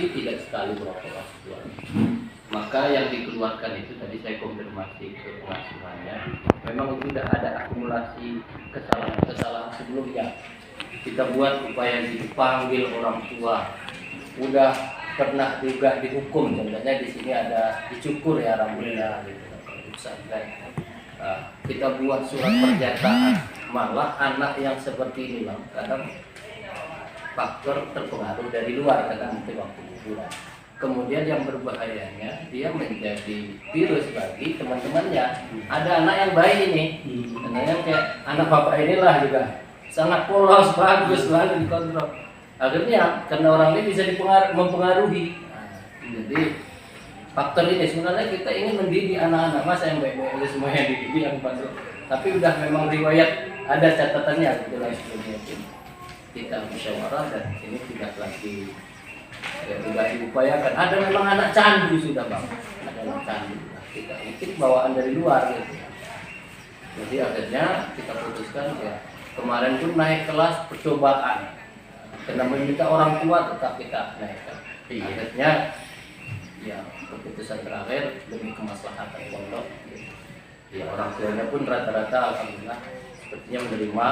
tapi tidak sekali berapa kelas 2. Maka yang dikeluarkan itu tadi saya konfirmasi ke pengasuhannya, memang itu tidak ada akumulasi kesalahan sebelumnya. Kita buat upaya dipanggil orang tua, udah pernah juga dihukum, contohnya di sini ada dicukur ya rambutnya gitu. Kita buat surat pernyataan, malah anak yang seperti ini bang, kadang faktor terpengaruh dari luar, kadang mungkin waktu liburan. Kemudian yang berbahayanya dia menjadi virus bagi teman-temannya. Ada anak yang baik ini, yang kayak anak bapak inilah juga sangat polos, bagus, lalu dikontrol. Akhirnya karena orang ini bisa mempengaruhi. Jadi faktor ini sebenarnya kita ingin mendidik anak-anak, masa yang baik-baik semua yang dididik yang bagus. Tapi udah memang riwayat ada catatannya gitu lah sebelumnya. Kita musyawarah dan ini tidak lagi tidak diupayakan. Ada memang anak candu sudah bang, ada anak candu. Kita mungkin bawaan dari luar gitu. Jadi akhirnya kita putuskan ya kemarin pun naik kelas percobaan. Karena meminta orang tua tetap kita naikkan. Akhirnya ya keputusan terakhir demi kemaslahatan pondok. Ya orang tuanya pun rata-rata alhamdulillah sepertinya menerima.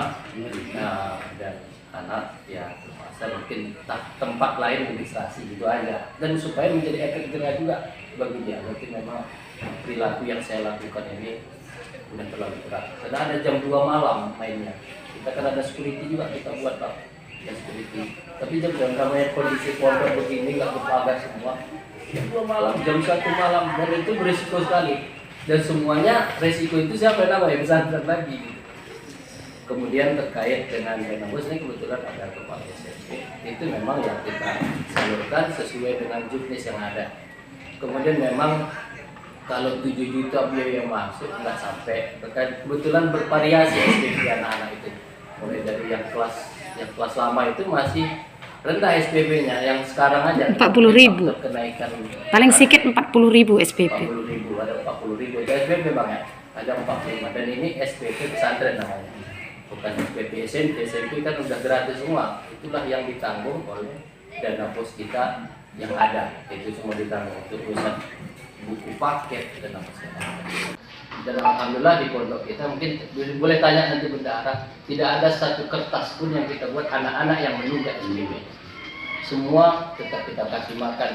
Dan anak ya terpaksa mungkin tempat lain registrasi gitu aja, dan supaya menjadi efek jerah juga bagi dia. Mungkin memang perilaku yang saya lakukan ini udah terlalu berat. Karena ada jam 2 malam mainnya, kita kan ada security juga kita buat pak, ya security. Tapi jam namanya kondisi pondok begini nggak berpagar semua, jam 2 malam, jam 1 malam, dan itu berisiko sekali. Dan semuanya resiko itu siapa yang namanya pesantren lagi gitu. Kemudian terkait dengan dana bos ini kebetulan ada kepala SMP, itu memang yang kita salurkan sesuai dengan juknis yang ada. Kemudian memang kalau 7 juta biaya masuk nggak sampai, kebetulan bervariasi SPP anak-anak itu. Mulai dari yang kelas lama itu masih rendah SPP-nya, yang sekarang aja 40.000. Kenaikan Paling sedikit 40.000 SPP. 40.000, ada 40.000 itu SPP bang ya, ada 45, dan ini SPP pesantren namanya. Bukan SPP SMP kan udah gratis semua. Itulah yang ditanggung oleh dana pos kita yang ada. Itu semua ditanggung untuk urusan buku paket dan apa segala. Dan alhamdulillah di pondok kita mungkin boleh tanya nanti bendahara, tidak ada satu kertas pun yang kita buat anak-anak yang menunggak SPP. Semua tetap kita kasih makan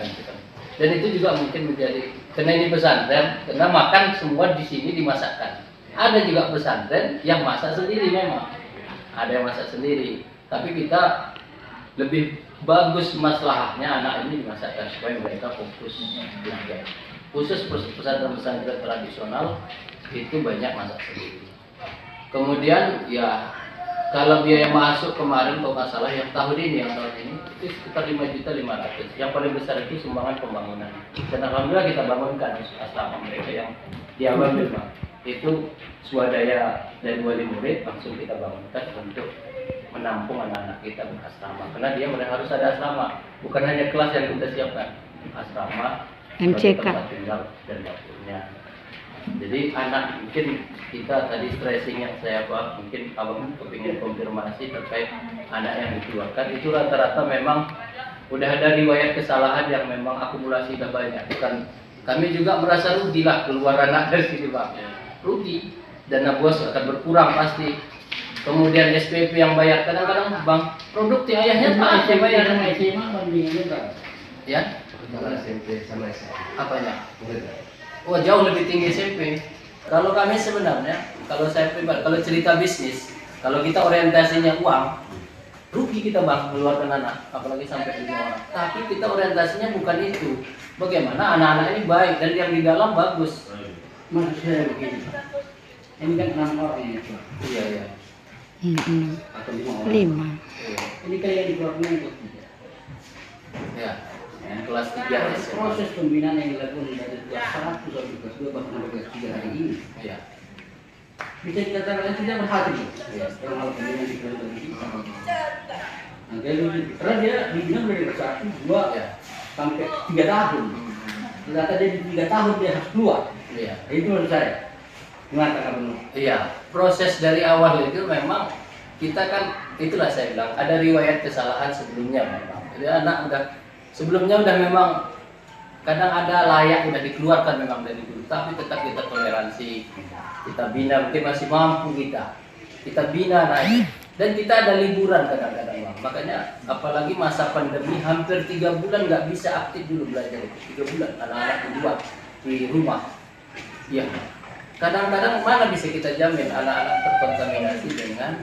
dan itu juga mungkin menjadi, karena ini pesantren, karena makan semua di sini dimasakkan. Ada juga pesantren yang masak sendiri, memang ada yang masak sendiri, tapi kita lebih bagus masalahnya anak ini dimasakkan supaya mereka fokus belajar. Khusus pesantren-pesantren tradisional itu banyak masak sendiri. Kemudian ya kalau biaya masuk kemarin kalau nggak salah yang tahun ini itu sekitar 5.500.000. Yang paling besar itu sumbangan pembangunan. Dan alhamdulillah kita bangunkan asrama mereka yang diambil bang. Itu swadaya dari wali murid langsung kita bangunkan untuk menampung anak-anak kita berasrama, karena dia harus ada asrama, bukan hanya kelas yang kita siapkan, asrama, MCK, tempat tinggal dan dapurnya. Jadi anak mungkin kita tadi stressing yang saya buat, mungkin abang kepingin konfirmasi terkait anak yang dikeluarkan itu rata-rata memang udah ada riwayat kesalahan yang memang akumulasi udah banyak. Bukan, kami juga merasa rugi lah keluar anak dari sini bang. Rugi, dana bos akan berkurang pasti. Kemudian SPP yang bayar, kadang-kadang bang produknya ayahnya pak yang bayar ya. SMP sama SMA. Apanya? Oh jauh lebih tinggi SMP. Kalau kami sebenarnya, kalau saya pribadi, kalau cerita bisnis, kalau kita orientasinya uang, rugi kita bang mengeluarkan anak, apalagi sampai 5 orang. Tapi kita orientasinya bukan itu. Bagaimana anak-anak ini baik dan yang di dalam bagus. Maksud saya begini, ini kan 6 orang itu. Iya. Atau 5 orang. 5. Ini kayak di keluarga untuk 3. Ya. Kelas 3 SMA. Proses pembinaan yang dilakukan dari kelas 1 sampai kelas 2 bahkan sampai kelas 3 hari ini. Iya. Bisa dikatakan tidak berhasil. Iya. Dalam hal pembinaan di keluarga kita. Nah, karena dia dibina dari kelas 1, 2 Iya. sampai 3 tahun. Ternyata dia di 3 tahun dia harus keluar. Iya. Itu menurut saya. Mengatakan benar. Iya, proses dari awal itu memang kita kan itulah saya bilang ada riwayat kesalahan sebelumnya memang. Jadi anak udah Sebelumnya udah memang kadang ada layak udah dikeluarkan memang dari dulu, tapi tetap kita toleransi, kita bina, mungkin masih mampu kita bina naik, dan kita ada liburan kadang-kadang Bang. Makanya apalagi masa pandemi hampir 3 bulan nggak bisa aktif dulu belajar itu, 3 bulan anak-anak di rumah, ya kadang-kadang mana bisa kita jamin anak-anak terkontaminasi dengan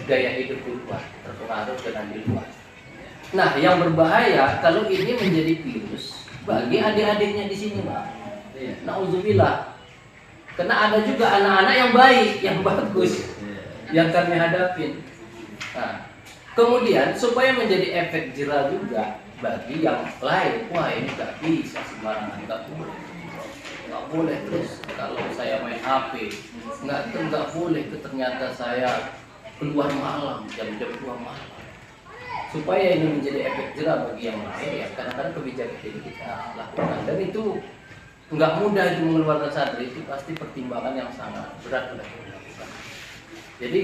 gaya hidup di luar, terpengaruh dengan di luar. Nah, yang berbahaya kalau ini menjadi virus bagi adik-adiknya di sini, Pak. Nauzubillah. Karena ada juga anak-anak yang baik, yang bagus, yang kami hadapin. Nah, kemudian supaya menjadi efek jerah juga bagi yang lain, wah ini nggak bisa sembarangan, nggak boleh terus kalau saya main HP, nggak boleh ternyata saya keluar malam, jam-jam keluar malam. Supaya ini menjadi efek jerah bagi yang lain, ya kadang-kadang kebijakan ini kita lakukan, dan itu nggak mudah itu mengeluarkan santri, itu pasti pertimbangan yang sangat berat untuk dilakukan. Jadi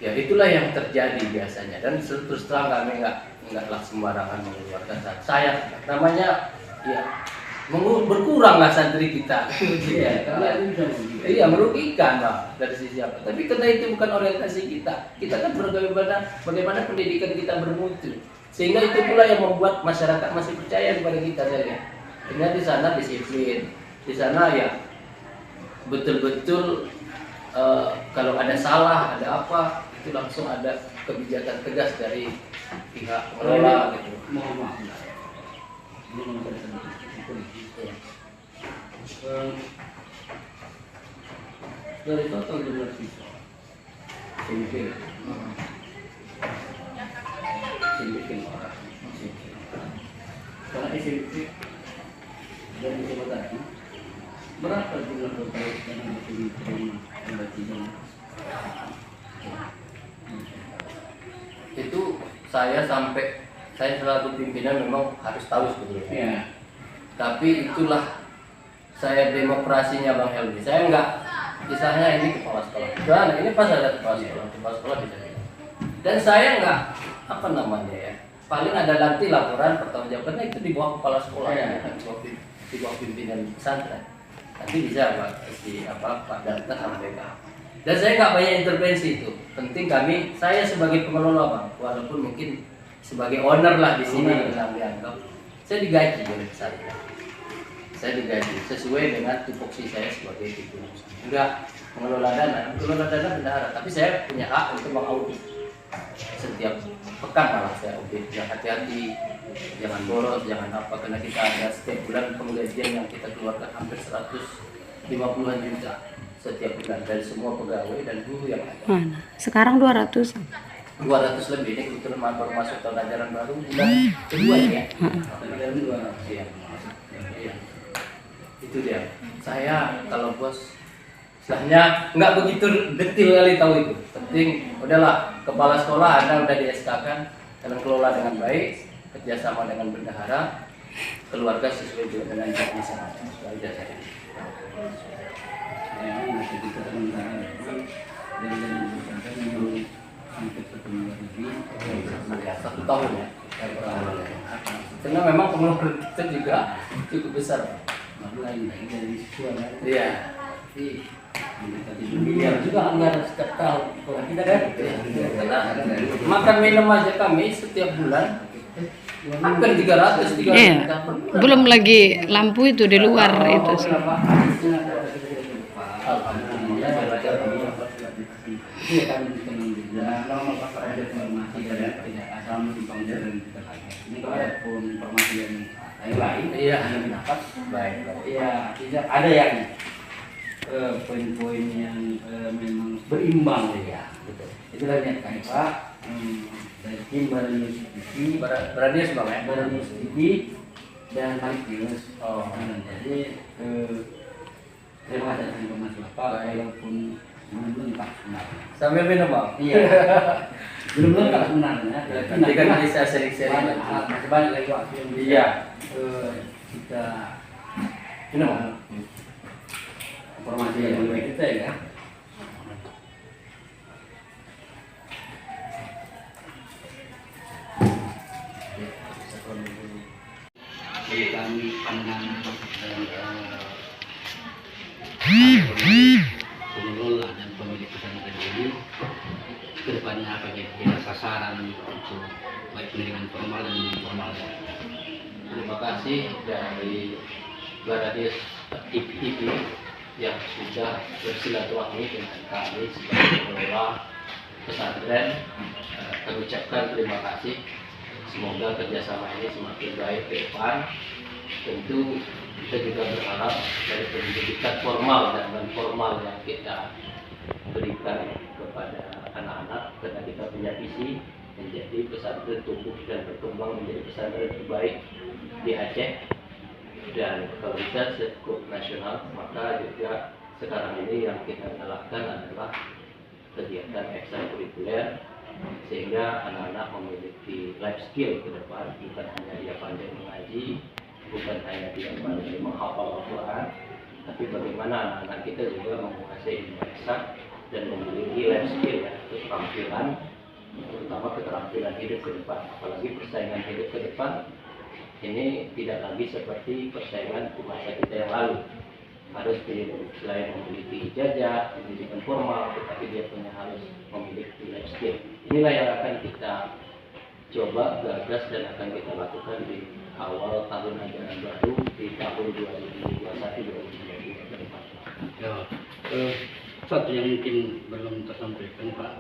ya itulah yang terjadi biasanya, dan terus terang kami nggaklah sembarangan mengeluarkan santri. Saya namanya ya berkuranglah santri kita. Iya, merugikan Bang dari sisi apa. Tapi karena itu bukan orientasi kita. Kita kan bagaimana pendidikan kita bermutu. Sehingga itu pula yang membuat masyarakat masih percaya kepada kita, saya lihat. Karena di sana disiplin. Di sana ya betul-betul kalau ada salah, ada apa, itu langsung ada kebijakan tegas dari pihak pengelola gitu. Mohon maaf. Dari total jumlah siswa SMP orang karena SMP dan SMA tadi berapa jumlah total yang bertemu Itu saya selaku pimpinan memang harus tahu sebetulnya. ya. Tapi itulah saya demokrasinya Bang Helmi. Saya enggak misalnya ini kepala sekolah. Dan ini pas ada kepala sekolah bisa. Dan saya enggak ya. Paling ada nanti laporan pertanggungjawabannya itu di bawah kepala sekolah ya, di bawah pimpinan pesantren. Nanti bisa Pak Data sampaikan. Dan saya enggak banyak intervensi itu. Penting saya sebagai pengelola Bang, walaupun mungkin sebagai owner lah di sini dianggap. Saya digaji oleh pesantren. Saya digaji sesuai dengan tupoksi saya sebagai pimpinan. Enggak mengelola dana bendahara, tapi saya punya hak untuk mengaudit setiap pekan, malah saya audit. Ya hati-hati, jangan boros, jangan apa, karena kita ada setiap bulan penggajian yang kita keluarkan hampir 150-an juta setiap bulan dari semua pegawai dan guru yang ada. Mana? Sekarang 200. 200 lebih, ini kebetulan baru masuk tahun ajaran baru bulan kedua ya. Dari 200 ya. Iya. Itu dia. Saya kalau bos istilahnya nggak begitu detail kali tahu itu. Penting udahlah, kepala sekolah Anda udah di SK-kan, kalian kelola dengan baik, kerjasama dengan bendahara, keluarga sesuai dengan jenis saja saya. masih kita sementara dari sampai ketemu lagi 1 tahun ya. Karena memang pengeluaran kita juga cukup besar. lain dari sekolah. Iya. Miliar juga anggaran setiap tahun sekolah kita kan. Karena makan minum aja kami setiap bulan hampir 300 Iya. Belum lagi lampu itu di luar itu. Alhamdulillah ini kami bisa ada informasi dari tidak asal simpang jalan kita lagi. Ini kalau ada pun informasi yang lain, Iya. yang dapat baik. ya tidak ada yang poin-poin yang memang berimbang ya. Betul. Itulah niat kami Pak. Dari tim Baranius TV, Baranius Bang ya. Baranius TV dan Malik News. Oh. Jadi terima kasih atas informasi Bapak, walaupun belum lengkap sebenarnya. Sambil minum Bang. Iya. Belum lengkap sebenarnya. Nanti kan bisa sering-sering. Masih banyak lagi waktu yang bisa Iya. kita Minum. informasi yang lebih detail ya. pengelola dan pemilik pesantren ini kedepannya apa jadi sasaran untuk baik pendidikan formal dan informal. Terima kasih dari Baradius IP yang sudah bersilaturahmi dengan kami sebagai pengelola pesantren. Kami ucapkan terima kasih. Semoga kerjasama ini semakin baik ke depan. Tentu kita juga berharap dari pendidikan formal dan non formal yang kita berikan kepada anak-anak, karena kita punya visi menjadi pesantren tumbuh dan berkembang menjadi pesantren terbaik di Aceh, dan kalau bisa sekup nasional. Maka juga sekarang ini yang kita lakukan adalah kegiatan ekstrakurikuler sehingga anak-anak memiliki life skill ke depan, bukan hanya dia pandai mengaji, bukan hanya dia pandai menghafal Al-Quran, tapi bagaimana anak-anak kita juga menguasai ilmu Islam dan memiliki life skill, ya, keterampilan, terutama keterampilan hidup ke depan. Apalagi persaingan hidup ke depan ini tidak lagi seperti persaingan di masa kita yang lalu. Harus selain memiliki ijazah, pendidikan formal, tetapi dia punya harus memiliki life skill. Inilah yang akan kita coba gagas dan akan kita lakukan di awal tahun ajaran baru di tahun 2021-2022 ke depan. Ya, satu yang mungkin belum tersampaikan Pak,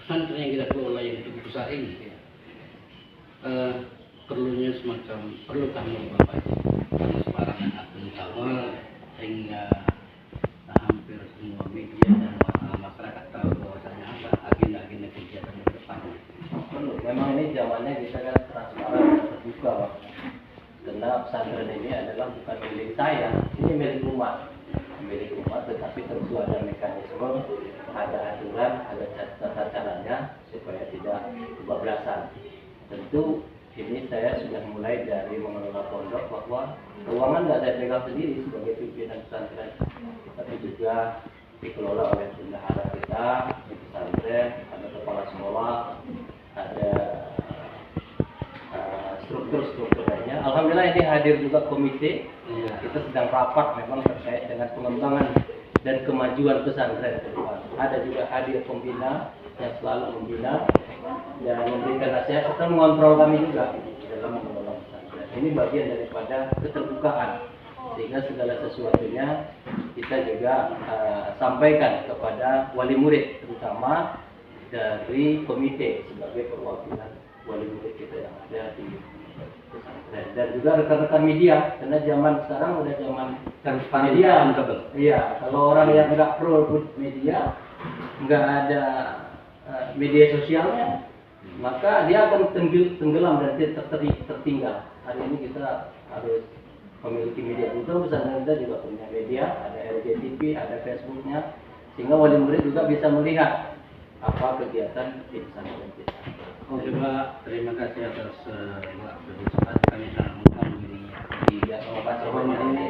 pesantren yang kita kelola yang cukup besar ini, perlunya semacam perlukah Bapak sembarangan akun awal sehingga hampir semua media dan masyarakat tahu bahwasanya apa agenda-agenda kegiatan ke depan. Perlu. Memang ini zamannya kita kan transparan dan terbuka, Pak. Karena pesantren ini adalah bukan milik saya, ini milik umat. Milik umat, tetapi tentu ada mekanisme, ada aturan, ada tata caranya supaya tidak kebablasan. Tentu ini saya sudah mulai dari mengelola pondok bahwa keuangan nggak saya pegang sendiri sebagai pimpinan pesantren, tapi juga dikelola oleh bendahara kita di pesantren, ada kepala sekolah, ada struktur-struktur lainnya. Alhamdulillah ini hadir juga komite. Kita sedang rapat memang terkait dengan pengembangan dan kemajuan pesantren ke depan. Ada juga hadir pembina yang selalu membina dan memberikan nasihat serta mengontrol kami juga dalam mengelola pesantren. Ini bagian daripada keterbukaan, sehingga segala sesuatunya kita juga sampaikan kepada wali murid, terutama dari komite sebagai perwakilan wali murid kita yang ada di pesantren, dan juga rekan-rekan media, karena zaman sekarang udah zaman media. Iya, kalau orang yang nggak pro media, nggak ada media sosialnya, maka dia akan tenggelam dan tertinggal. Hari ini kita harus memiliki media. Untuk pesantren kita juga punya media, ada RJTV, ada Facebooknya, sehingga wali murid juga bisa melihat apa kegiatan di pesantren kita. Coba terima kasih atas waktu disempatkan kami sangat menghormati Iya, sama Pak Sohormat ini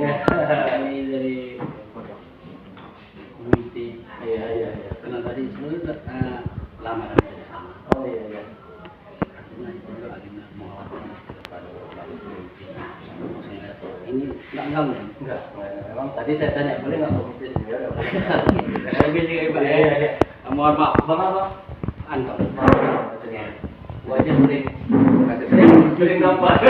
dari komite. iya. Karena tadi sebenarnya lama kami di sana. Oh iya. Karena itu juga agenda mengawalkan kepada ini nggak ganggu. Enggak, memang tadi saya tanya boleh nggak komite sendiri? Iya. Mohon maaf, Bang apa? Anton. Wajah sering nampak.